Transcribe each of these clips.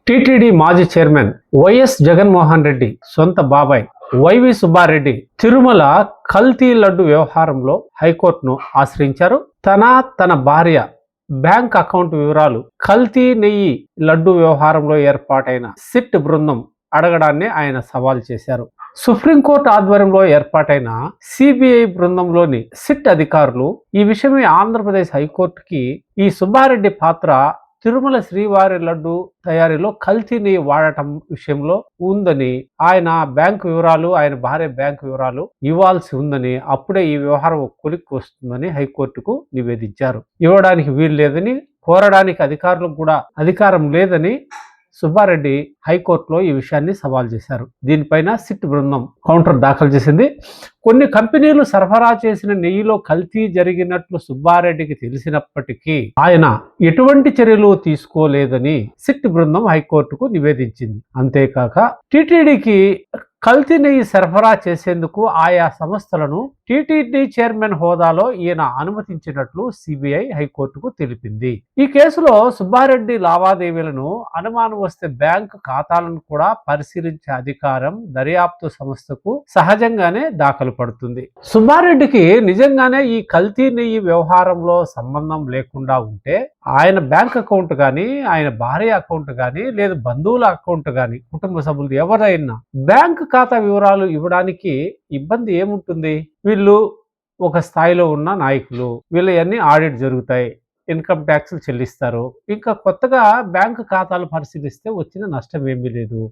TTD మాజీ chairman YS Jaganmohan Reddy సొంత బాబాయ్ వైవి సుబ్బారెడ్డి తిరుమల కల్తీ లడ్డు వ్యవహారంలో హైకోర్టును ఆశ్రయించారు. తన భార్య బ్యాంక్ అకౌంట్ వివరాలు కల్తీ నెయ్యి లడ్డు వ్యవహారంలో ఏర్పాటైన సిట్ బృందం అడగడాన్ని ఆయన సవాల్ చేశారు. సుప్రీంకోర్టు ఆధ్వర్యంలో ఏర్పాటైన సిబిఐ బృందంలోని సిట్ అధికారులు ఈ విషయమై ఆంధ్రప్రదేశ్ హైకోర్టుకి ఈ సుబ్బారెడ్డి పాత్ర తిరుమల శ్రీవారి లడ్డు తయారీలో కల్తీ నెయ్యి వాడటం విషయంలో ఉందని, ఆయన బ్యాంకు వివరాలు, ఆయన భార్య బ్యాంకు వివరాలు ఇవ్వాల్సి ఉందని, అప్పుడే ఈ వ్యవహారం కొలిక్కి వస్తుందని హైకోర్టుకు నివేదించారు. ఇవ్వడానికి వీలు లేదని, కోరడానికి అధికారులకు కూడా అధికారం లేదని సుబ్బారెడ్డి హైకోర్టులో ఈ విషయాన్ని సవాల్ చేశారు. దీనిపైన సిట్ బృందం కౌంటర్ దాఖలు చేసింది. కొన్ని కంపెనీలు సరఫరా చేసిన నెయ్యిలో కల్తీ జరిగినట్లు సుబ్బారెడ్డికి తెలిసినప్పటికీ ఆయన ఎటువంటి చర్యలు తీసుకోలేదని సిట్ బృందం హైకోర్టుకు నివేదించింది. అంతేకాక టీటీడీకి కల్తీ నెయ్యి సరఫరా చేసేందుకు ఆయా సంస్థలను టీటీడీ చైర్మన్ హోదాలో ఈయన అనుమతించినట్లు సిబిఐ హైకోర్టుకు తెలిపింది. ఈ కేసులో సుబ్బారెడ్డి లావాదేవీలను అనుమానం వస్తే బ్యాంకు ఖాతాలను కూడా పరిశీలించే అధికారం దర్యాప్తు సంస్థకు సహజంగానే దాఖలు పడుతుంది. సుబ్బారెడ్డికి నిజంగానే ఈ కల్తీ నెయ్యి వ్యవహారంలో సంబంధం లేకుండా ఉంటే ఆయన బ్యాంక్ అకౌంట్ కానీ, ఆయన భార్య అకౌంట్ కానీ, లేదా బంధువుల అకౌంట్ కానీ, కుటుంబ సభ్యులు ఎవరైనా బ్యాంక్ ఖాతా వివరాలు ఇవ్వడానికి ఇబ్బంది ఏముంటుంది? వీళ్ళు ఒక స్థాయిలో ఉన్న నాయకులు, వీళ్ళన్నీ ఆడిట్ జరుగుతాయి, ఇన్కమ్ ట్యాక్స్లు చెల్లిస్తారు. ఇంకా కొత్తగా బ్యాంకు ఖాతాలు పరిశీలిస్తే వచ్చిన నష్టం ఏమీ లేదు.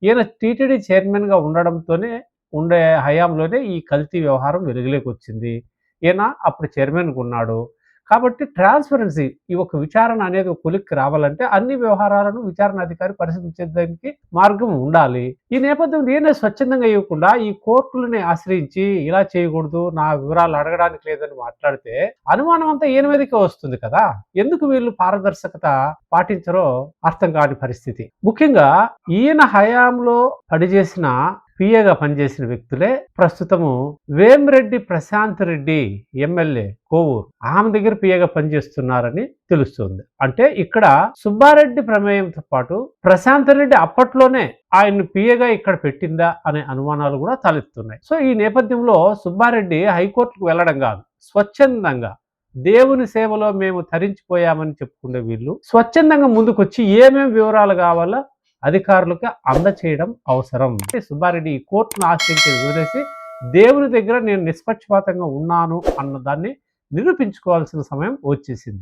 ఈయన టీటీడీ చైర్మన్గా ఉండడంతోనే ఉండే హయాంలోనే ఈ కల్తీ వ్యవహారం వెలుగులోకి వచ్చింది. ఈయన అప్పుడు చైర్మన్గా ఉన్నాడు కాబట్టి ట్రాన్స్పరెన్సీ ఈ ఒక విచారణ అనేది ఒక కొలిక్కి రావాలంటే అన్ని వ్యవహారాలను విచారణ అధికారి పరిశీలించడానికి మార్గం ఉండాలి. ఈ నేపథ్యం నేనే స్వచ్ఛందంగా ఇవ్వకుండా ఈ కోర్టులని ఆశ్రయించి ఇలా చేయకూడదు, నా వివరాలు అడగడానికి లేదని మాట్లాడితే అనుమానం అంతా ఈయన మీదకే వస్తుంది కదా. ఎందుకు వీళ్ళు పారదర్శకత పాటించరో అర్థం కాని పరిస్థితి. ముఖ్యంగా ఈయన హయాంలో పనిచేసిన పిఏగా పనిచేసిన వ్యక్తులే ప్రస్తుతము వేమిరెడ్డి ప్రశాంత్ రెడ్డి ఎమ్మెల్యే కోవూరు, ఆమె దగ్గర పిఏగా పనిచేస్తున్నారని తెలుస్తుంది. అంటే ఇక్కడ సుబ్బారెడ్డి ప్రమేయంతో పాటు ప్రశాంత్ రెడ్డి అప్పట్లోనే ఆయన్ని పిఏగా ఇక్కడ పెట్టిందా అనే అనుమానాలు కూడా తలెత్తున్నాయి. సో ఈ నేపథ్యంలో సుబ్బారెడ్డి హైకోర్టుకు వెళ్ళడం కాదు, స్వచ్ఛందంగా దేవుని సేవలో మేము తరించిపోయామని చెప్పుకునే వీళ్ళు స్వచ్ఛందంగా ముందుకొచ్చి ఏమేమి వివరాలు కావాలో అధికారులకు అందచేయడం అవసరం. సుబ్బారెడ్డి ఈ కోర్టును ఆశ్రయించి వదిలేసి దేవుని దగ్గర నేను నిష్పక్షపాతంగా ఉన్నాను అన్న దాన్ని నిరూపించుకోవాల్సిన సమయం వచ్చేసింది.